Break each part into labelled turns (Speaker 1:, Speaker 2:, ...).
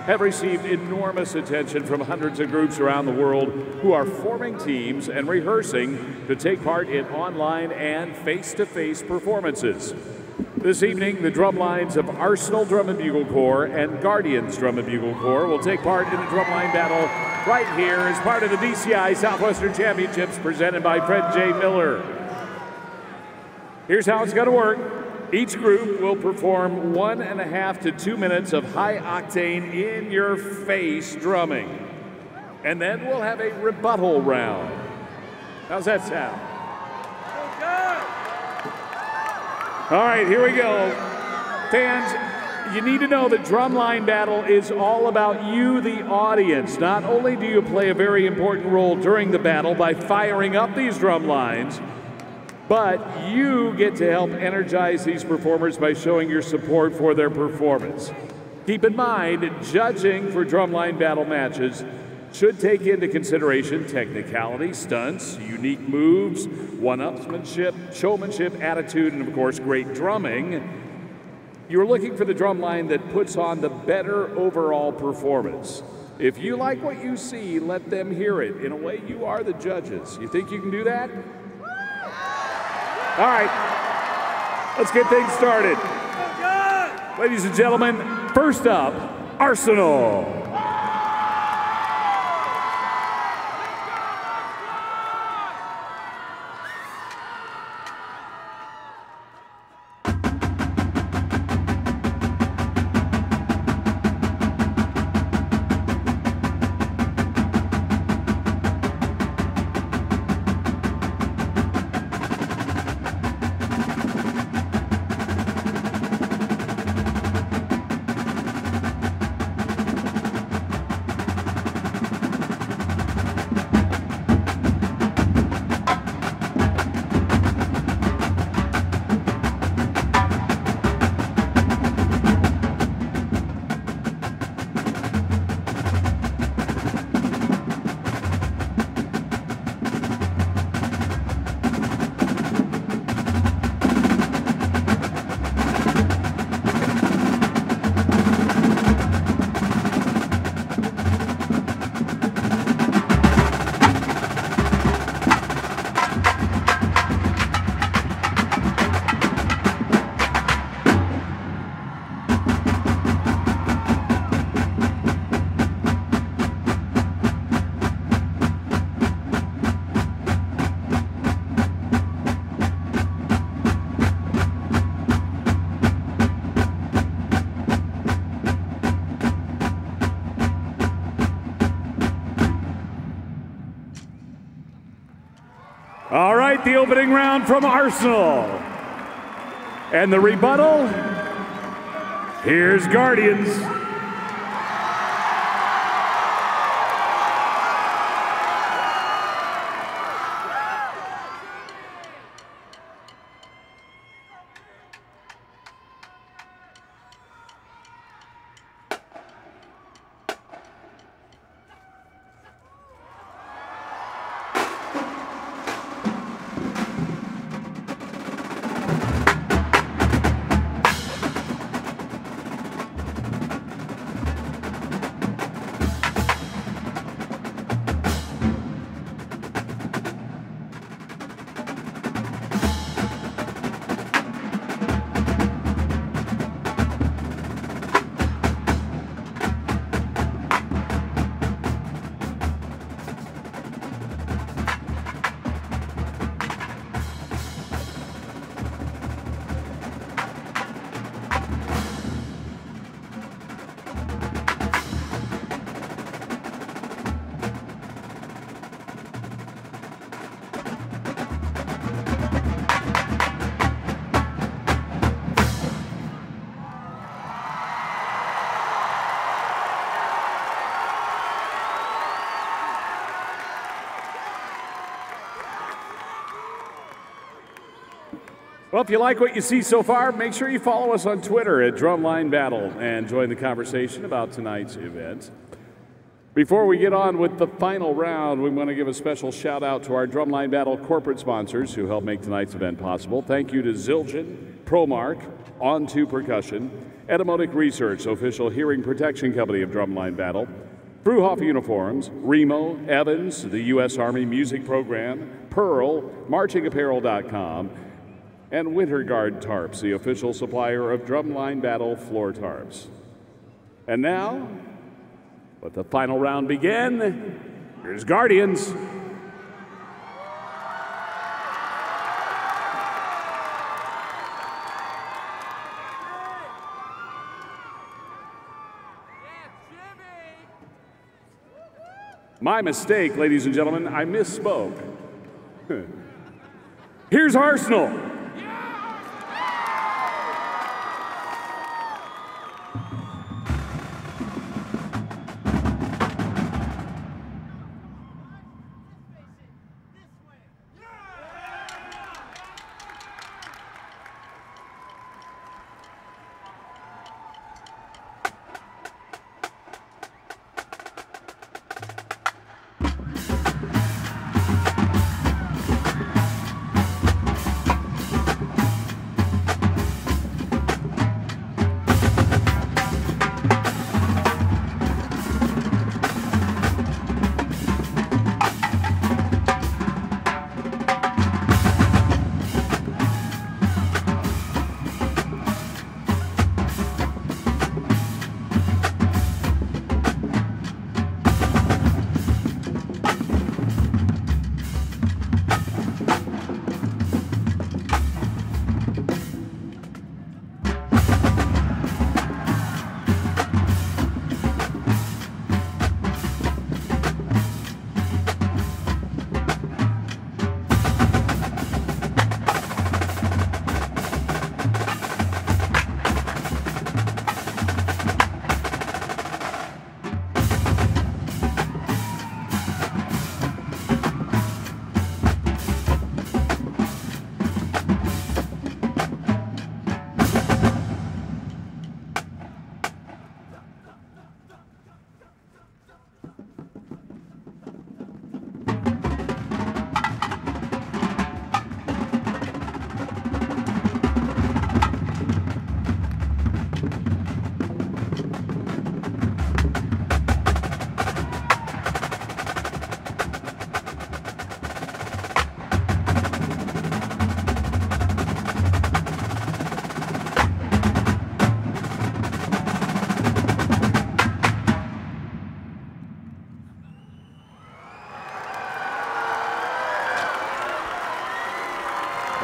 Speaker 1: have received enormous attention from hundreds of groups around the world who are forming teams and rehearsing to take part in online and face-to-face performances. This evening, the drum lines of Arsenal Drum and Bugle Corps and Guardians Drum and Bugle Corps will take part in the Drumline Battle right here as part of the DCI Southwestern Championships presented by Fred J. Miller. Here's how it's going to work. Each group will perform 1.5 to 2 minutes of high-octane, in-your-face drumming. And then we'll have a rebuttal round. How's that sound? All right, here we go. Fans, you need to know that Drumline Battle is all about you, the audience. Not only do you play a very important role during the battle by firing up these drum lines, but you get to help energize these performers by showing your support for their performance. Keep in mind, judging for Drumline Battle matches should take into consideration technicality, stunts, unique moves, one-upsmanship, showmanship, attitude, and of course, great drumming. You're looking for the drum line that puts on the better overall performance. If you like what you see, let them hear it. In a way, you are the judges. You think you can do that? All right, let's get things started. Ladies and gentlemen, first up, Arsenal. All right, the opening round from Arsenal. And the rebuttal, here's Guardians. Well, if you like what you see so far, make sure you follow us on Twitter at Drumline Battle and join the conversation about tonight's event. Before we get on with the final round, we want to give a special shout out to our Drumline Battle corporate sponsors who help make tonight's event possible. Thank you to Zildjian, ProMark, On2 Percussion, Etymologic Research, official hearing protection company of Drumline Battle, Fruhoff Uniforms, Remo, Evans, the U.S. Army Music Program, Pearl, MarchingApparel.com, and Winter Guard Tarps, the official supplier of Drumline Battle floor tarps. And now, let the final round begin. Here's Guardians. My mistake, ladies and gentlemen, I misspoke. Here's Arsenal.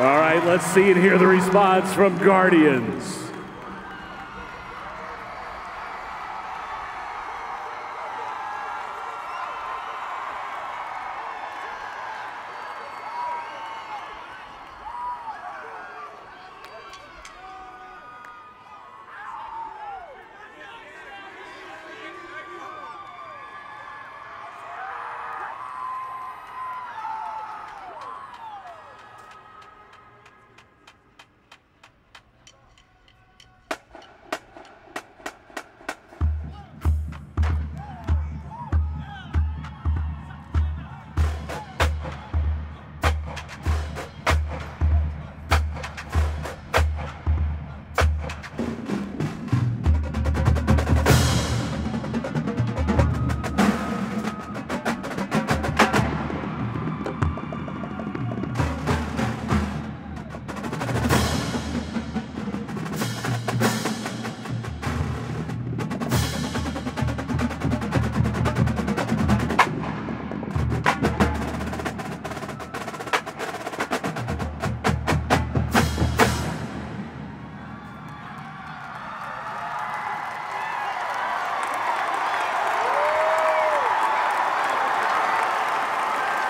Speaker 1: All right, let's see and hear the response from Guardians.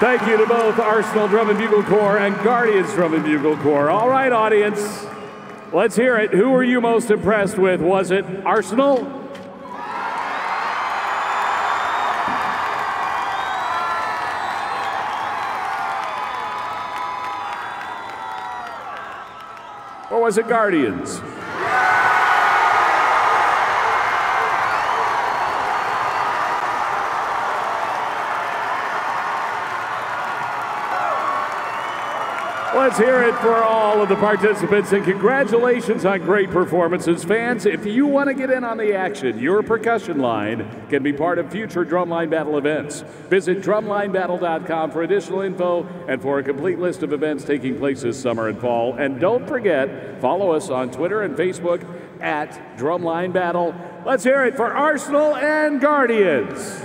Speaker 1: Thank you to both Arsenal Drum and Bugle Corps and Guardians Drum and Bugle Corps. All right, audience, let's hear it. Who were you most impressed with? Was it Arsenal? Or was it Guardians? Let's hear it for all of the participants, and congratulations on great performances. Fans, if you want to get in on the action, your percussion line can be part of future Drumline Battle events. Visit drumlinebattle.com for additional info and for a complete list of events taking place this summer and fall. And don't forget, follow us on Twitter and Facebook at Drumline Battle. Let's hear it for Arsenal and Guardians.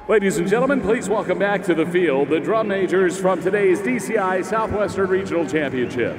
Speaker 1: Ladies and gentlemen, please welcome back to the field the drum majors from today's DCI Southwestern Regional Championship.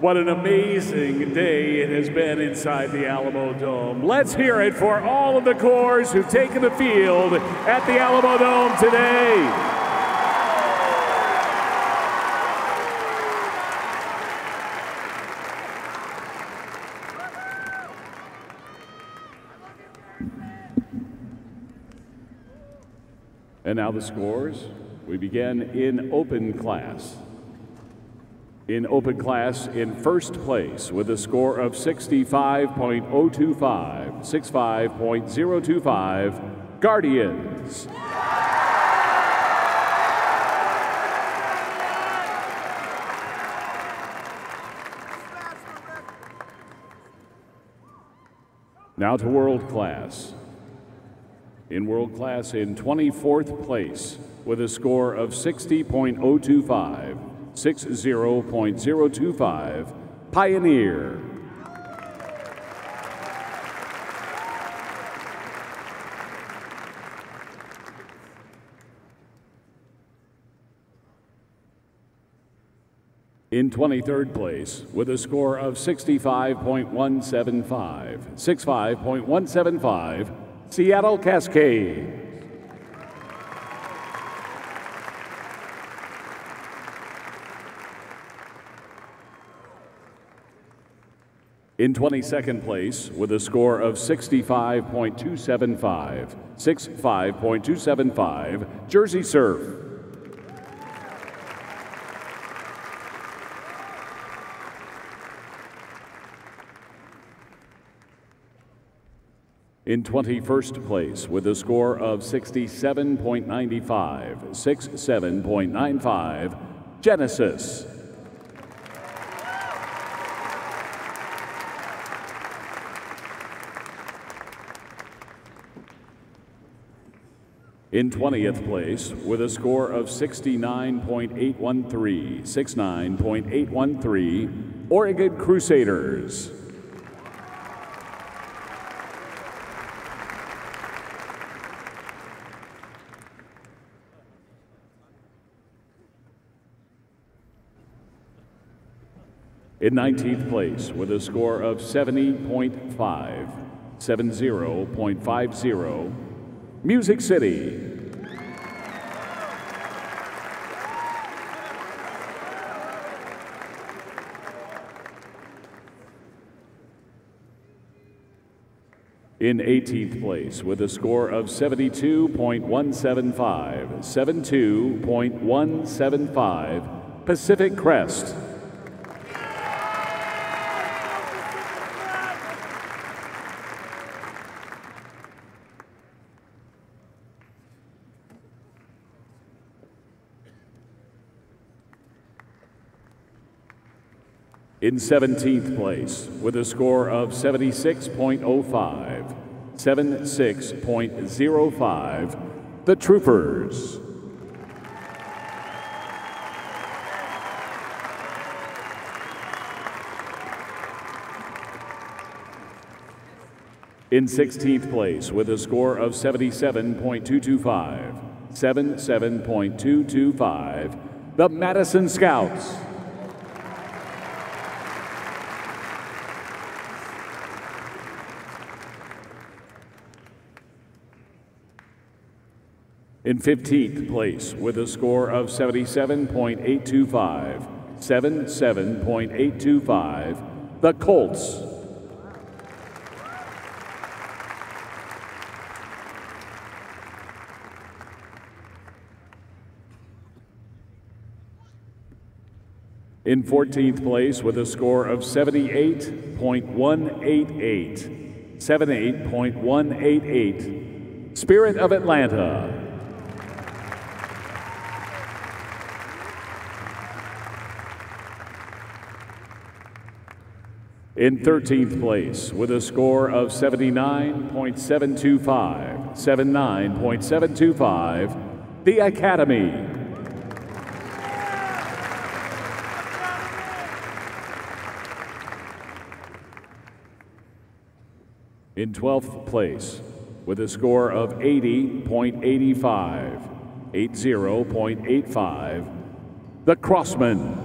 Speaker 1: What an amazing day it has been inside the Alamo Dome. Let's hear it for all of the corps who've taken the field at the Alamo Dome today. And now the scores. We begin in open class. In open class, in first place with a score of 65.025, 65.025, Guardians. Now to world class. In world class, in 24th place with a score of 60.025, 60.025, Pioneer. In 23rd place, with a score of 65.175, Seattle Cascade. In 22nd place, with a score of 65.275, Jersey Surf. In 21st place, with a score of 67.95, Genesis. In 20th place, with a score of 69.813, Oregon Crusaders. In 19th place, with a score of 70.50, Music City. In 18th place, with a score of 72.175, Pacific Crest. In 17th place, with a score of 76.05, the Troopers. In 16th place, with a score of 77.225, the Madison Scouts. In 15th place, with a score of 77.825, the Colts. In 14th place, with a score of 78.188, Spirit of Atlanta. In 13th place, with a score of 79.725, the Academy. In 12th place, with a score of 80.85, the Crossmen.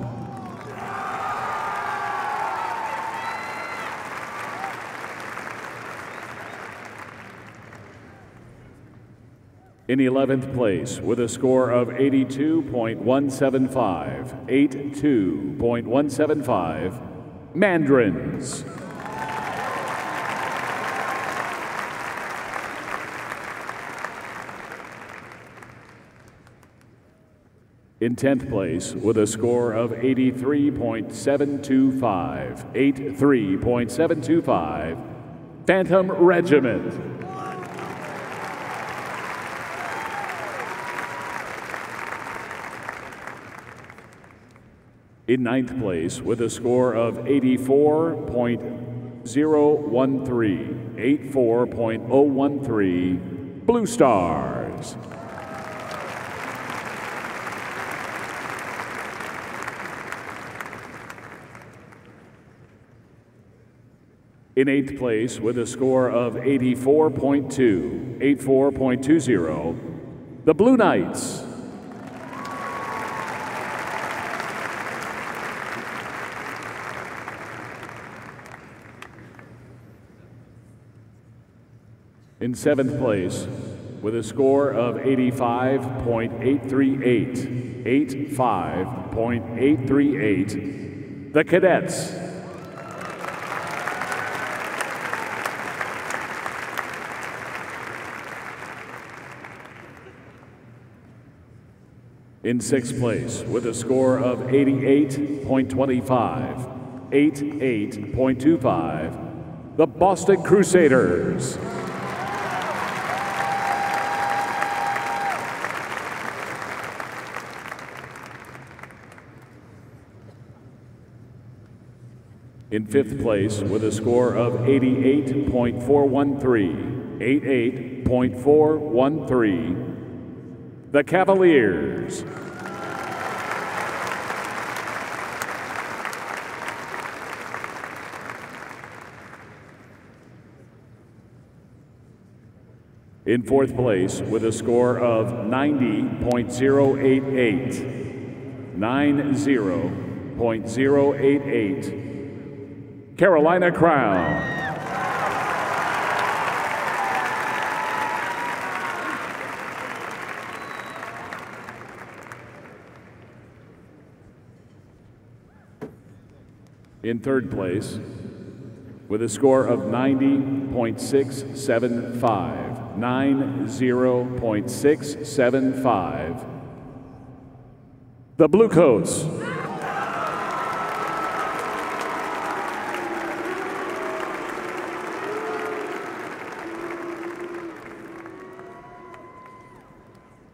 Speaker 1: In 11th place, with a score of 82.175, Mandarins. In 10th place, with a score of 83.725, Phantom Regiment. In 9th place, with a score of 84.013, Blue Stars. In 8th place, with a score of 84.20, the Blue Knights. In 7th place, with a score of 85.838, 85.838, the Cadets. In 6th place, with a score of 88.25, 88.25, the Boston Crusaders. In 5th place, with a score of 88.413, 88.413, the Cavaliers. In 4th place, with a score of 90.088, 90.088, Carolina Crown. In 3rd place, with a score of 90.675, 90.675, the Bluecoats.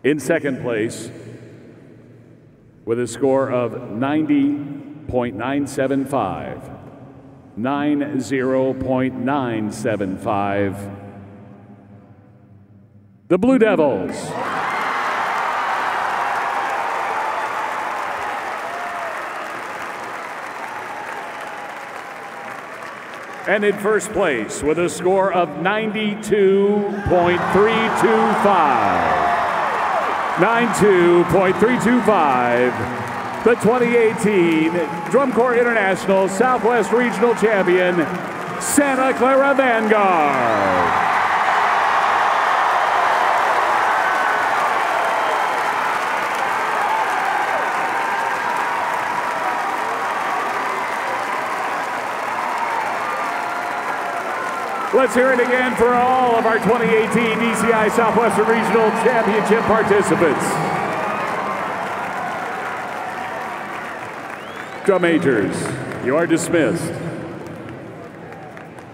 Speaker 1: In 2nd place, with a score of 90.975, 90.975, the Blue Devils. And in 1st place, with a score of 92.325, 92.325, the 2018 Drum Corps International Southwest Regional Champion, Santa Clara Vanguard. Let's hear it again for all of our 2018 DCI Southwestern Regional Championship participants. Drum majors, you are dismissed.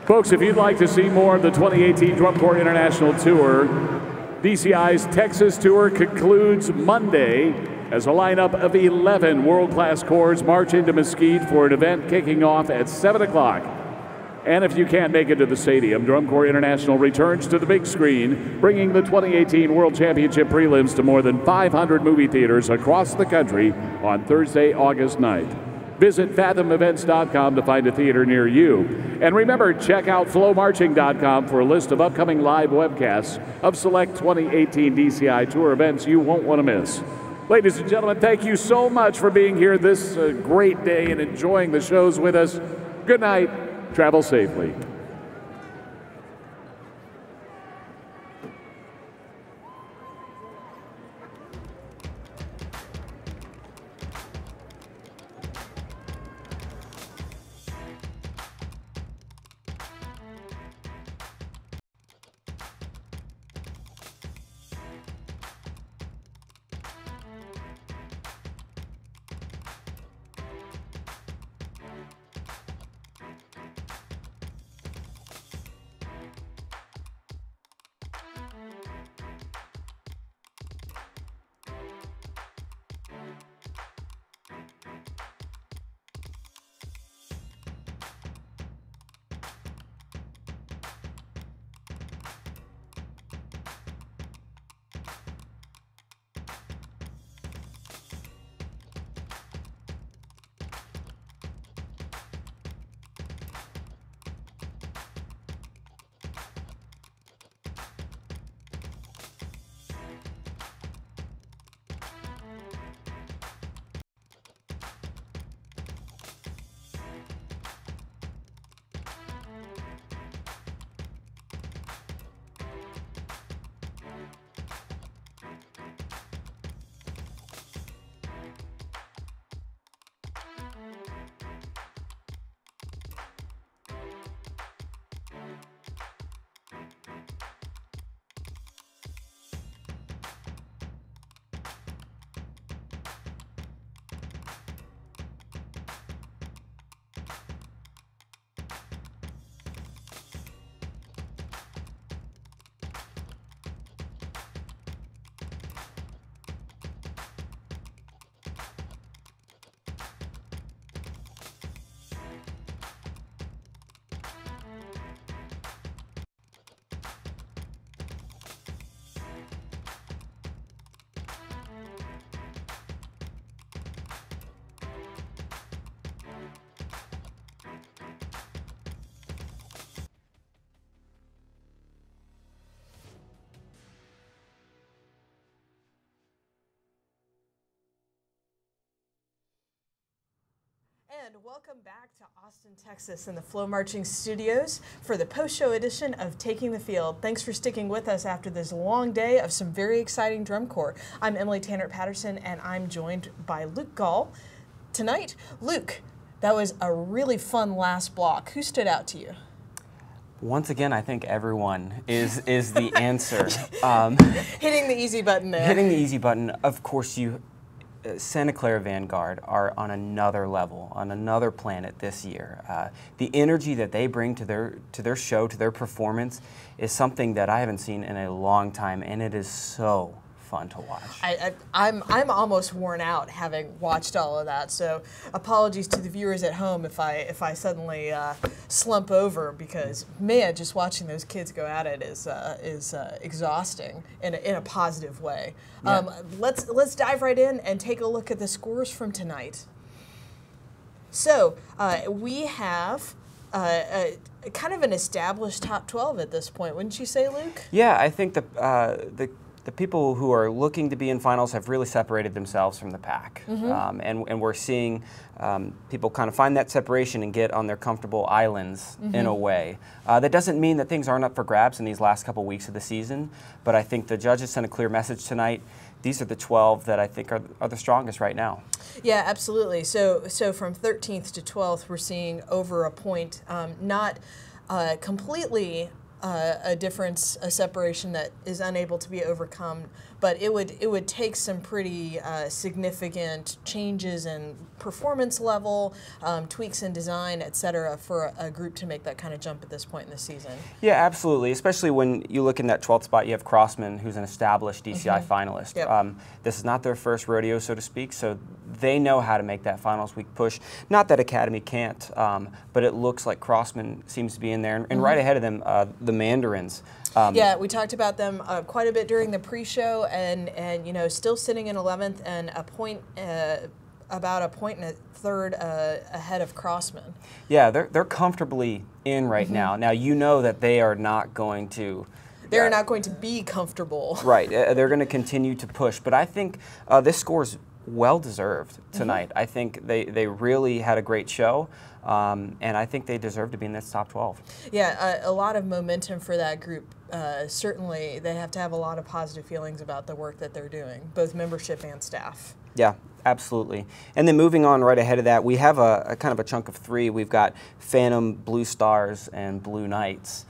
Speaker 1: Folks, if you'd like to see more of the 2018 Drum Corps International Tour, DCI's Texas Tour concludes Monday as a lineup of 11 world-class corps march into Mesquite for an event kicking off at 7 o'clock. And if you can't make it to the stadium, Drum Corps International returns to the big screen, bringing the 2018 World Championship prelims to more than 500 movie theaters across the country on Thursday, August 9th. Visit fathomevents.com to find a theater near you. And remember, check out FloMarching.com for a list of upcoming live webcasts of select 2018 DCI Tour events you won't want to miss. Ladies and gentlemen, thank you so much for being here this great day and enjoying the shows with us. Good night. Travel safely.
Speaker 2: And welcome back to Austin, Texas in the FloMarching Studios for the post-show edition of Taking the Field. Thanks for sticking with us after this long day of some very exciting drum corps. I'm Emily Tanner-Patterson, and I'm joined by Luke Gall. Tonight, Luke, that was a really fun last block. Who stood out to you?
Speaker 3: Once again, I think everyone is the answer.
Speaker 2: Hitting the easy button there.
Speaker 3: Hitting the easy button. Of course, Santa Clara Vanguard are on another level, on another planet this year. The energy that they bring to their show, to their performance, is something that I haven't seen in a long time, and it is so fun to watch.
Speaker 2: I'm almost worn out having watched all of that. So apologies to the viewers at home if I suddenly slump over, because man, just watching those kids go at it is exhausting in a positive way.
Speaker 3: Yeah.
Speaker 2: Let's dive right in and take a look at the scores from tonight. So we have kind of an established top 12 at this point, wouldn't you say, Luke?
Speaker 3: Yeah, I think the people who are looking to be in finals have really separated themselves from the pack.
Speaker 2: Mm-hmm.
Speaker 3: And we're seeing people kind of find that separation and get on their comfortable islands in a way. That doesn't mean that things aren't up for grabs in these last couple weeks of the season, but I think the judges sent a clear message tonight. These are the 12 that I think are the strongest right now.
Speaker 2: Yeah, absolutely. So from 13th to 12th, we're seeing over a point, not completely a difference, a separation that is unable to be overcome, but it would take some pretty significant changes in performance level, tweaks in design, etc., for a group to make that kind of jump at this point in the season.
Speaker 3: Yeah, absolutely. Especially when you look in that 12th spot, you have Crossman, who's an established DCI finalist.
Speaker 2: Yep.
Speaker 3: This is not their first rodeo, so to speak, so they know how to make that finals week push. Not that Academy can't, but it looks like Crossman seems to be in there, and right ahead of them, the Mandarins.
Speaker 2: Yeah, we talked about them quite a bit during the pre-show, and you know, still sitting in 11th and a point, about a point and a third ahead of Crossman.
Speaker 3: Yeah, they're comfortably in right now. Now you know that they are not going to.
Speaker 2: They're not going to be comfortable.
Speaker 3: Right, they're going to continue to push, but I think this score is well deserved tonight. I think they really had a great show. And I think they deserve to be in this top 12.
Speaker 2: Yeah, a lot of momentum for that group. Certainly, they have to have a lot of positive feelings about the work that they're doing, both membership and staff.
Speaker 3: Yeah, absolutely. And then moving on right ahead of that, we have a kind of a chunk of three. We've got Phantom, Blue Stars, and Blue Knights,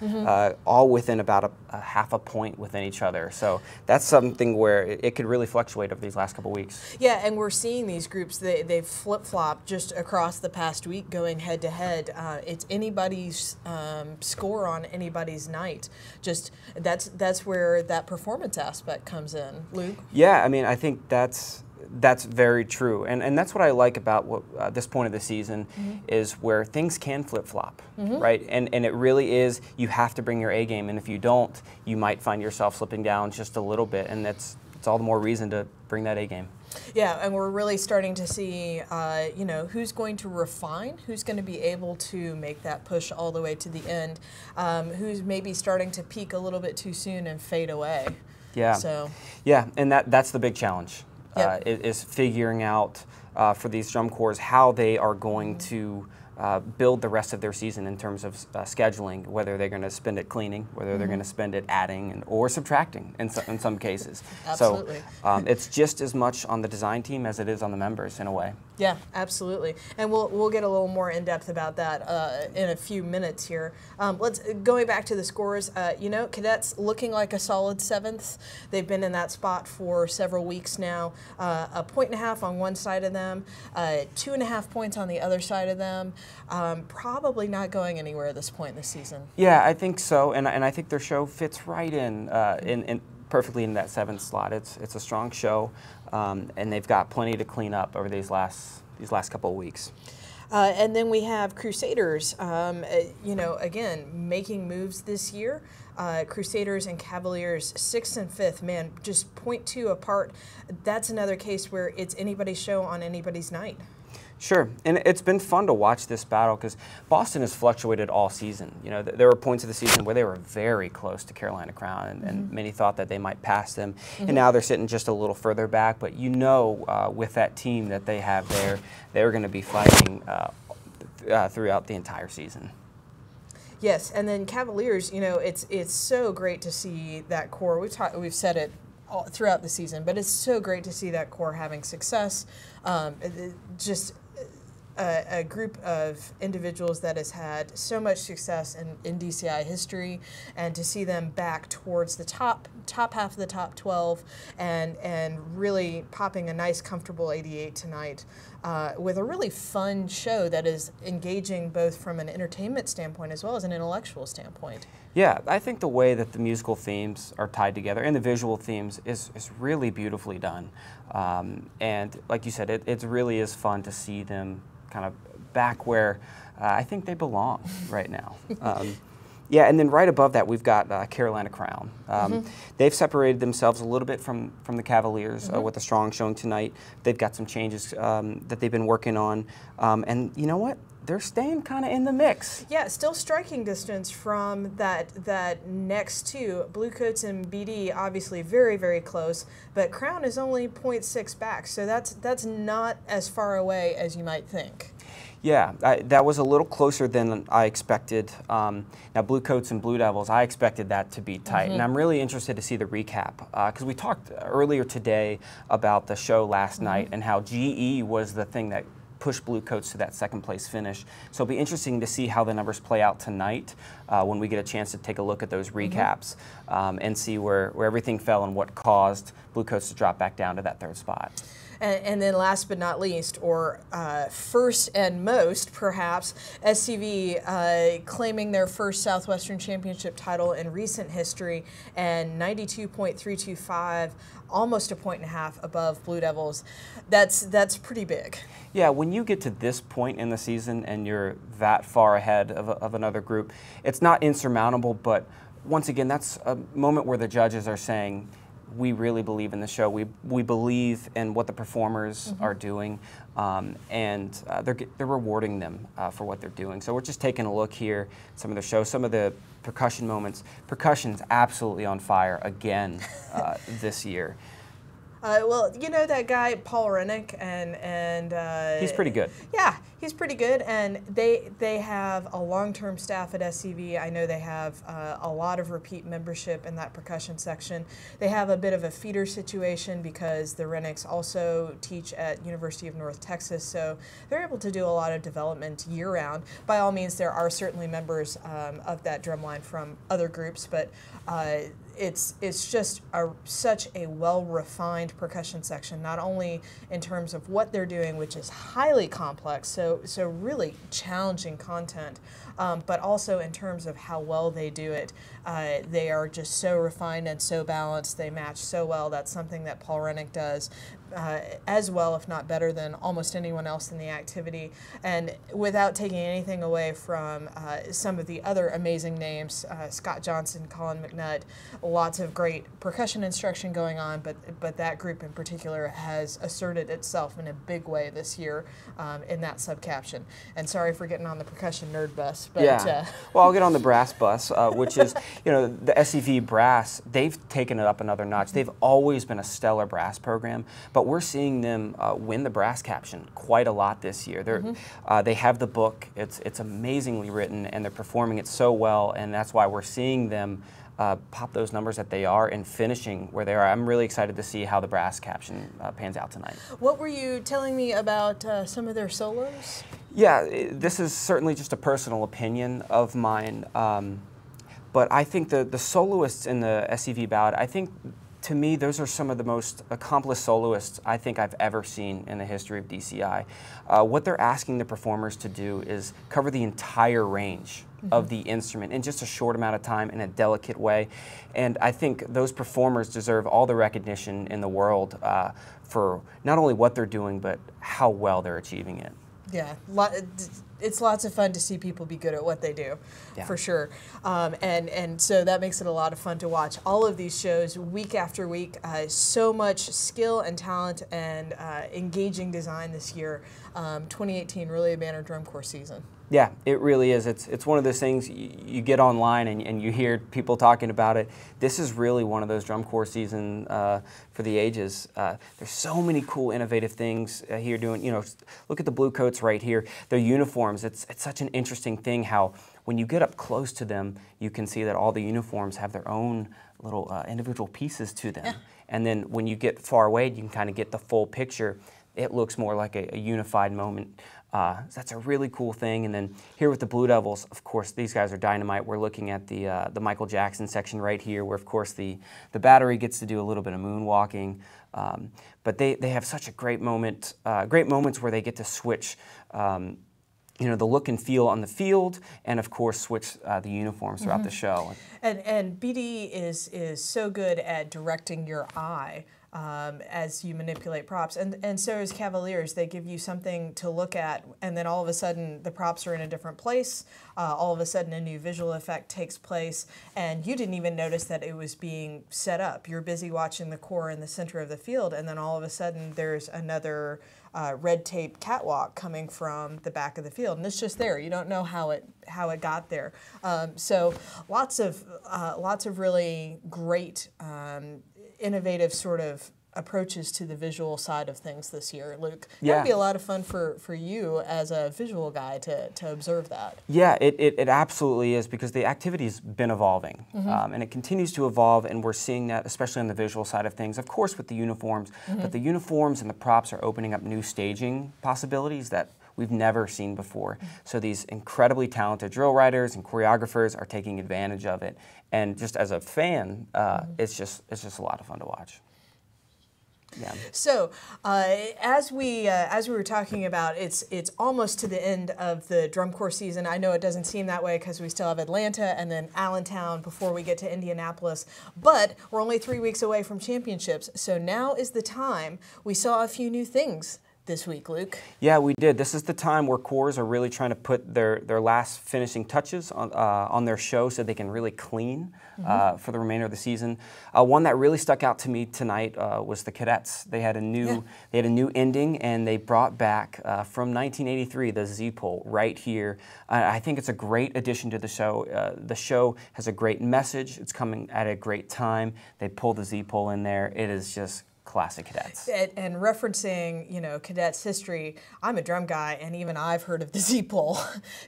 Speaker 3: all within about a half a point within each other. So that's something where it could really fluctuate over these last couple weeks.
Speaker 2: Yeah, and we're seeing these groups, they've flip-flopped just across the past week going head-to-head. It's anybody's score on anybody's night. Just that's where that performance aspect comes in. Luke?
Speaker 3: Yeah, I mean, I think that's very true, and that's what I like about this point of the season is where things can flip-flop, right? And it really is, you have to bring your A game, and if you don't, you might find yourself slipping down just a little bit, and it's all the more reason to bring that A game.
Speaker 2: Yeah, and we're really starting to see, you know, who's going to refine, who's going to be able to make that push all the way to the end, who's maybe starting to peak a little bit too soon and fade away.
Speaker 3: Yeah.
Speaker 2: So.
Speaker 3: Yeah, and that's the big challenge.
Speaker 2: Yep.
Speaker 3: Is figuring out for these drum corps how they are going to build the rest of their season in terms of scheduling, whether they're going to spend it cleaning, whether they're going to spend it adding or subtracting in some cases.
Speaker 2: Absolutely.
Speaker 3: So it's just as much on the design team as it is on the members in a way.
Speaker 2: Yeah, absolutely. And we'll get a little more in depth about that in a few minutes here. Going back to the scores, you know, Cadets looking like a solid 7th. They've been in that spot for several weeks now. A point and a half on one side of them, 2.5 points on the other side of them. Probably not going anywhere at this point in the season.
Speaker 3: Yeah, I think so, and I think their show fits right in perfectly in that 7th slot. It's a strong show, and they've got plenty to clean up over these last couple of weeks.
Speaker 2: And then we have Crusaders, you know, again, making moves this year. Crusaders and Cavaliers 6th and 5th, man, just 0.2 apart. That's another case where it's anybody's show on anybody's night.
Speaker 3: Sure, and it's been fun to watch this battle because Boston has fluctuated all season. You know, there were points of the season where they were very close to Carolina Crown, and many thought that they might pass them. And now they're sitting just a little further back. But you know, with that team that they have there, they're going to be fighting throughout the entire season.
Speaker 2: Yes, and then Cavaliers, you know, it's so great to see that core. We've said it all throughout the season, but it's so great to see that core having success. Just a group of individuals that has had so much success in DCI history, and to see them back towards the top half of the top 12 and really popping a nice comfortable 88 tonight with a really fun show that is engaging both from an entertainment standpoint as well as an intellectual standpoint.
Speaker 3: Yeah, I think the way that the musical themes are tied together and the visual themes is really beautifully done. And like you said, it really is fun to see them kind of back where I think they belong right now. Yeah, and then right above that we've got Carolina Crown. They've separated themselves a little bit from the Cavaliers with a strong showing tonight. They've got some changes that they've been working on, and you know what? They're staying kind of in the mix.
Speaker 2: Yeah, still striking distance from that next two. Bluecoats and BD obviously very, very close, but Crown is only 0.6 back, so that's not as far away as you might think.
Speaker 3: Yeah, that was a little closer than I expected. Now, Bluecoats and Blue Devils, I expected that to be tight, and I'm really interested to see the recap because we talked earlier today about the show last night and how GE was the thing that pushed Bluecoats to that second place finish. So it'll be interesting to see how the numbers play out tonight when we get a chance to take a look at those recaps and see where everything fell and what caused Bluecoats to drop back down to that third spot.
Speaker 2: And then last but not least, or first and most perhaps, SCV claiming their first Southwestern Championship title in recent history, and 92.325, almost a point and a half above Blue Devils. That's pretty big.
Speaker 3: Yeah, when you get to this point in the season and you're that far ahead of another group, it's not insurmountable, but once again, that's a moment where the judges are saying, we really believe in the show. We believe in what the performers are doing, and they're rewarding them for what they're doing. So we're just taking a look here at some of the show, some of the percussion moments. Percussion's absolutely on fire again this year.
Speaker 2: Well, you know that guy Paul Rennick, and
Speaker 3: he's pretty good.
Speaker 2: Yeah, he's pretty good, and they have a long-term staff at SCV. I know they have a lot of repeat membership in that percussion section. They have a bit of a feeder situation because the Rennicks also teach at University of North Texas, so they're able to do a lot of development year-round. By all means, there are certainly members of that drumline from other groups, but it's just such a well-refined percussion section, not only in terms of what they're doing, which is highly complex, so really challenging content, but also in terms of how well they do it. They are just so refined and so balanced. They match so well. That's something that Paul Rennick does as well, if not better, than almost anyone else in the activity. And without taking anything away from some of the other amazing names, Scott Johnson, Colin McNutt, lots of great percussion instruction going on, but that group in particular has asserted itself in a big way this year in that subcaption. And sorry for getting on the percussion nerd bus, but
Speaker 3: yeah. Well, I'll get on the brass bus, which is, you know, the SCV brass. They've taken it up another notch. They've always been a stellar brass program, but we're seeing them win the brass caption quite a lot this year. They have the book. It's amazingly written, and they're performing it so well, and that's why we're seeing them pop those numbers that they are and finishing where they are. I'm really excited to see how the brass caption pans out tonight. What
Speaker 2: were you telling me about some of their solos?
Speaker 3: Yeah, this is certainly just a personal opinion of mine, but I think the soloists in the SCV bout, I think to me, those are some of the most accomplished soloists I think I've ever seen in the history of DCI. What they're asking the performers to do is cover the entire range of the instrument in just a short amount of time in a delicate way. And I think those performers deserve all the recognition in the world for not only what they're doing, but how well they're achieving it.
Speaker 2: Yeah, it's lots of fun to see people be good at what they do, for sure. And so that makes it a lot of fun to watch all of these shows week after week. So much skill and talent and engaging design this year. 2018 really a banner drum corps season.
Speaker 3: Yeah, it really is. It's one of those things you get online and you hear people talking about it. This is really one of those drum corps season for the ages. There's so many cool, innovative things here doing. You know, look at the Bluecoats right here. Their uniform uniforms, it's such an interesting thing how when you get up close to them, you can see that all the uniforms have their own little individual pieces to them. Yeah. And then when you get far away, you can kind of get the full picture. It looks more like a unified moment. So that's a really cool thing. And then here with the Blue Devils, of course, these guys are dynamite. We're looking at the Michael Jackson section right here, where of course the battery gets to do a little bit of moonwalking. But they have such a great moment, great moments where they get to switch. You know, the look and feel on the field, and of course switch the uniforms throughout the show.
Speaker 2: And BD is so good at directing your eye as you manipulate props, and so is Cavaliers. They give you something to look at, and then all of a sudden the props are in a different place. All of a sudden a new visual effect takes place, and you didn't even notice that it was being set up. You're busy watching the core in the center of the field, and then all of a sudden there's another red tape catwalk coming from the back of the field, and it's just there. You don't know how it got there. So lots of really great innovative sort of approaches to the visual side of things this year, Luke. That'd be a lot of fun for you as a visual guy to observe that. Yeah,
Speaker 3: it absolutely is, because the activity's been evolving, and it continues to evolve, and we're seeing that especially on the visual side of things, of course with the uniforms, but the uniforms and the props are opening up new staging possibilities that we've never seen before. So these incredibly talented drill writers and choreographers are taking advantage of it, and just as a fan, it's just a lot of fun to watch. Yeah.
Speaker 2: So, as we were talking about, it's almost to the end of the drum corps season. I know it doesn't seem that way because we still have Atlanta and then Allentown before we get to Indianapolis, but we're only 3 weeks away from championships. So now is the time. We saw a few new things this week, Luke.
Speaker 3: Yeah, we did. This is the time where corps are really trying to put their last finishing touches on their show so they can really clean for the remainder of the season. One that really stuck out to me tonight was the cadets. They had a new ending, and they brought back from 1983 the Z pole right here. I think it's a great addition to the show. The show has a great message. It's coming at a great time. They pulled the Z pole in there. It is just classic cadets.
Speaker 2: And referencing, you know, cadets history, I'm a drum guy, and even I've heard of the Z pole.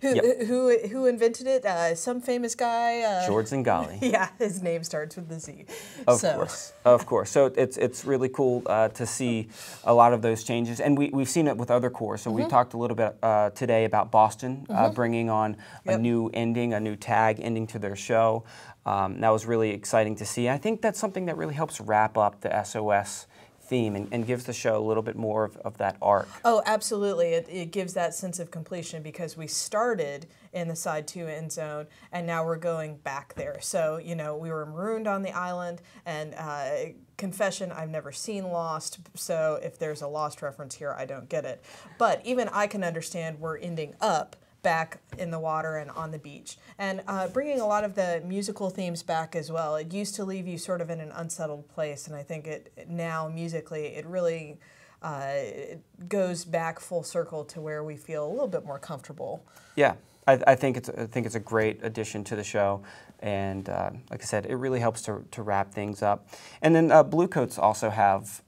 Speaker 2: Who invented it? Some famous guy.
Speaker 3: George Zingali.
Speaker 2: Yeah, his name starts with the Z.
Speaker 3: Of course. So it's really cool to see a lot of those changes, and we've seen it with other corps. So we talked a little bit today about Boston bringing on a new ending, a new tag ending to their show. That was really exciting to see. I think that's something that really helps wrap up the SOS theme and gives the show a little bit more of that arc.
Speaker 2: Oh, absolutely. It gives that sense of completion, because we started in the side 2 end zone, and now we're going back there. So, you know, we were marooned on the island, and confession, I've never seen Lost, so if there's a Lost reference here, I don't get it. But even I can understand we're ending up back in the water and on the beach, and bringing a lot of the musical themes back as well. It used to leave you sort of in an unsettled place, and I think now musically it really goes back full circle to where we feel a little bit more comfortable.
Speaker 3: Yeah, I think it's a great addition to the show, and like I said, it really helps to wrap things up. And then Bluecoats also have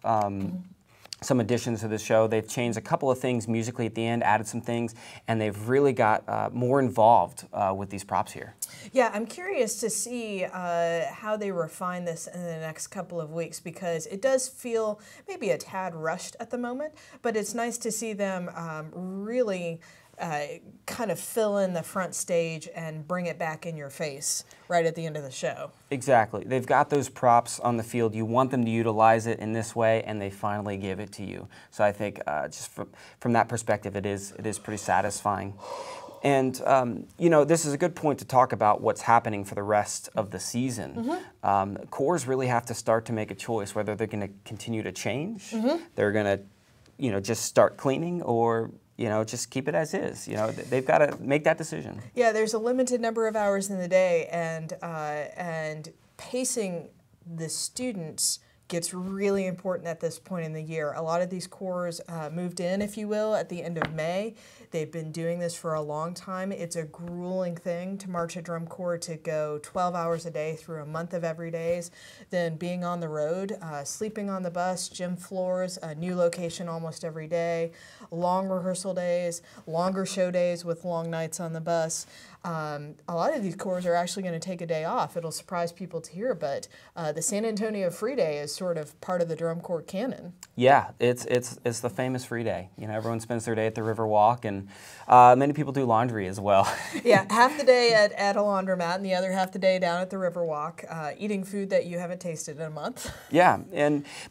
Speaker 3: some additions to the show. They've changed a couple of things musically at the end, added some things, and they've really got more involved with these props here.
Speaker 2: Yeah, I'm curious to see how they refine this in the next couple of weeks, because it does feel maybe a tad rushed at the moment, but it's nice to see them really kind of fill in the front stage and bring it back in your face right at the end of the show. Exactly.
Speaker 3: They've got those props on the field. You want them to utilize it in this way, and they finally give it to you. So I think just from that perspective, it is pretty satisfying. And, you know, this is a good point to talk about what's happening for the rest of the season. Corps really have to start to make a choice whether they're going to continue to change, they're going to, you know, just start cleaning, or you know, just keep it as is. You know, they've got to make that decision.
Speaker 2: Yeah, there's a limited number of hours in the day, and pacing the students gets really important at this point in the year. A lot of these corps moved in, if you will, at the end of May. They've been doing this for a long time. It's a grueling thing to march a drum corps, to go 12 hours a day through a month of every days, then being on the road, sleeping on the bus, gym floors, a new location almost every day, long rehearsal days, longer show days with long nights on the bus. A lot of these corps are actually going to take a day off. It'll surprise people to hear, but the San Antonio Free Day is sort of part of the drum corps canon.
Speaker 3: Yeah, it's the famous Free Day. You know, everyone spends their day at the River Walk, and many people do laundry as well.
Speaker 2: Yeah, half the day at a laundromat and the other half the day down at the River Walk, eating food that you haven't tasted in a month.
Speaker 3: Yeah,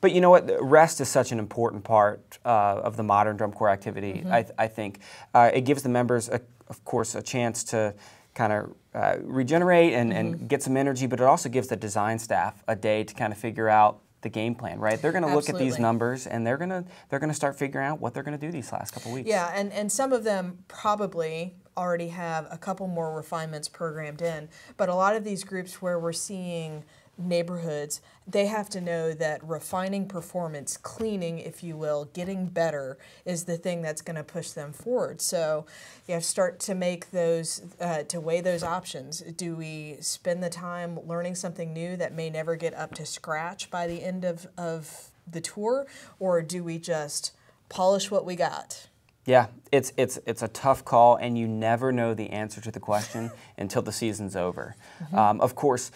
Speaker 3: but you know what? Rest is such an important part of the modern drum corps activity. I think it gives the members, of course, a chance to kind of regenerate and get some energy, but it also gives the design staff a day to kind of figure out the game plan, right? They're going to look at these numbers, and they're going to start figuring out what they're going to do these last couple weeks.
Speaker 2: Yeah, and some of them probably already have a couple more refinements programmed in, but a lot of these groups where we're seeing neighborhoods, they have to know that refining performance, cleaning, if you will, getting better is the thing that's going to push them forward. So you have to start to make those, to weigh those options. Do we spend the time learning something new that may never get up to scratch by the end of the tour, or do we just polish what we got?
Speaker 3: Yeah, it's a tough call, and you never know the answer to the question until the season's over. Of course,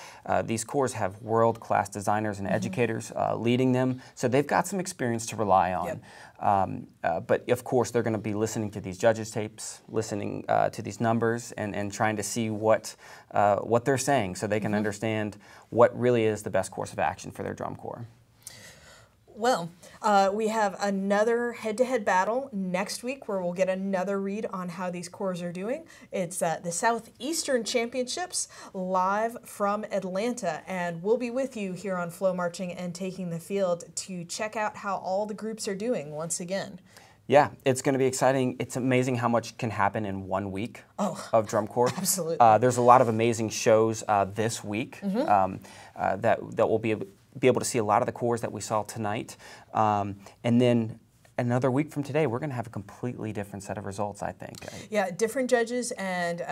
Speaker 3: these corps have world-class designers and educators leading them, so they've got some experience to rely on. Yep. But of course, they're going to be listening to these judges' tapes, listening to these numbers, and trying to see what they're saying, so they can understand what really is the best course of action for their drum corps.
Speaker 2: Well, we have another head-to-head battle next week where we'll get another read on how these corps are doing. It's the Southeastern Championships live from Atlanta, and we'll be with you here on FloMarching and Taking the Field to check out how all the groups are doing once again.
Speaker 3: Yeah, it's going to be exciting. It's amazing how much can happen in 1 week of drum corps.
Speaker 2: Absolutely.
Speaker 3: There's a lot of amazing shows this week that we'll be able to see a lot of the corps that we saw tonight. And then another week from today, we're going to have a completely different set of results, I think.
Speaker 2: Yeah, different judges and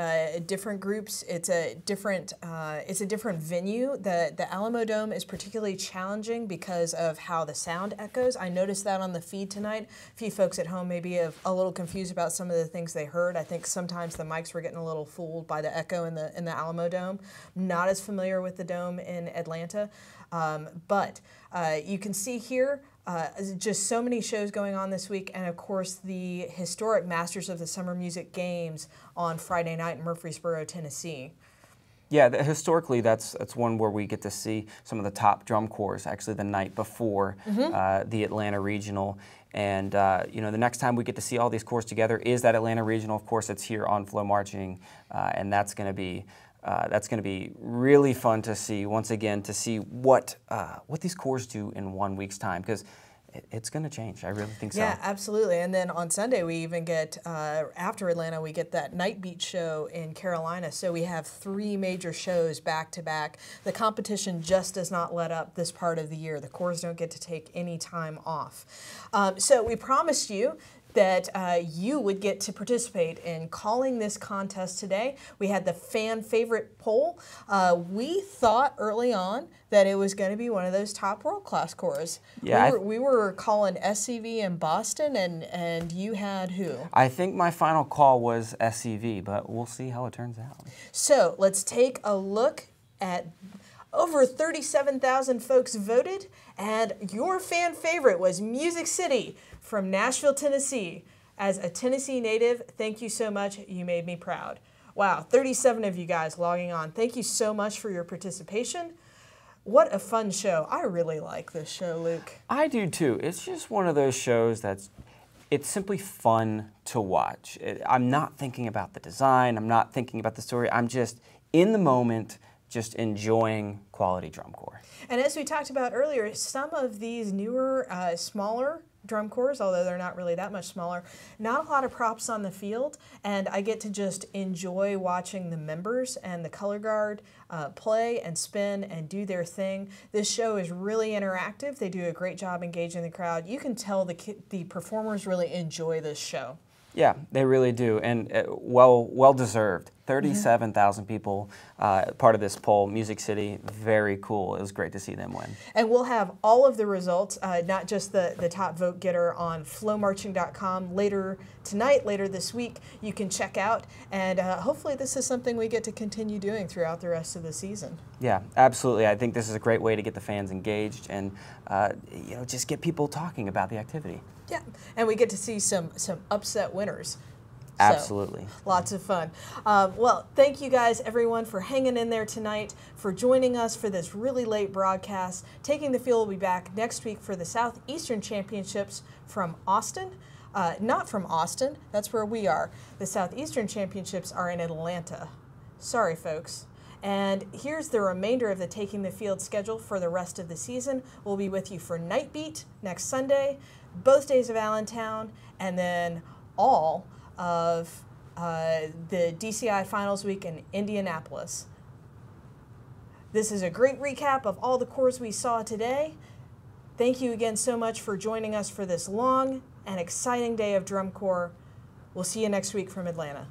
Speaker 2: different groups. It's a different venue. The Alamo Dome is particularly challenging because of how the sound echoes. I noticed that on the feed tonight. A few folks at home may be a little confused about some of the things they heard. I think sometimes the mics were getting a little fooled by the echo in the Alamo Dome. Not as familiar with the dome in Atlanta. But you can see here just so many shows going on this week, and of course the historic Masters of the Summer Music Games on Friday night in Murfreesboro, Tennessee.
Speaker 3: Yeah, historically that's one where we get to see some of the top drum corps actually the night before the Atlanta Regional. And you know, the next time we get to see all these corps together is that Atlanta Regional. Of course, it's here on FloMarching, and that's going to be really fun to see, once again, to see what these corps do in 1 week's time, because it's going to change. I really think so.
Speaker 2: Yeah, absolutely. And then on Sunday, we even get, after Atlanta, we get that Night Beat show in Carolina. So we have 3 major shows back to back. The competition just does not let up this part of the year. The corps don't get to take any time off. So we promised you that you would get to participate in calling this contest today. We had the fan favorite poll. We thought early on that it was going to be one of those top world-class corps. Yeah, we were calling SCV in Boston, and you had who?
Speaker 3: I think my final call was SCV, but we'll see how it turns out.
Speaker 2: So let's take a look at over 37,000 folks voted, and your fan favorite was Music City from Nashville, Tennessee. As a Tennessee native, thank you so much. You made me proud. Wow, 37 of you guys logging on. Thank you so much for your participation. What a fun show. I really like this show, Luke.
Speaker 3: I do too. It's just one of those shows it's simply fun to watch. I'm not thinking about the design. I'm not thinking about the story. I'm just in the moment, just enjoying quality drum corps.
Speaker 2: And as we talked about earlier, some of these newer, smaller drum corps, although they're not really that much smaller. Not a lot of props on the field, and I get to just enjoy watching the members and the color guard play and spin and do their thing. This show is really interactive. They do a great job engaging the crowd. You can tell the performers really enjoy this show.
Speaker 3: Yeah, they really do, and well deserved. 37,000 people part of this poll. Music City, very cool. It was great to see them win.
Speaker 2: And we'll have all of the results, not just the top vote getter, on FloMarching.com later tonight, later this week. You can check out, and hopefully this is something we get to continue doing throughout the rest of the season.
Speaker 3: Yeah, absolutely. I think this is a great way to get the fans engaged and just get people talking about the activity.
Speaker 2: Yeah, and we get to see some upset winners.
Speaker 3: Absolutely.
Speaker 2: So, lots of fun. Well, thank you guys, everyone, for hanging in there tonight, for joining us for this really late broadcast. Taking the Field will be back next week for the Southeastern Championships from Austin. Not from Austin, that's where we are. The Southeastern Championships are in Atlanta. Sorry, folks. And here's the remainder of the Taking the Field schedule for the rest of the season. We'll be with you for Night Beat next Sunday, both days of Allentown, and then all of the DCI Finals Week in Indianapolis. This is a great recap of all the corps we saw today. Thank you again so much for joining us for this long and exciting day of drum corps. We'll see you next week from Atlanta.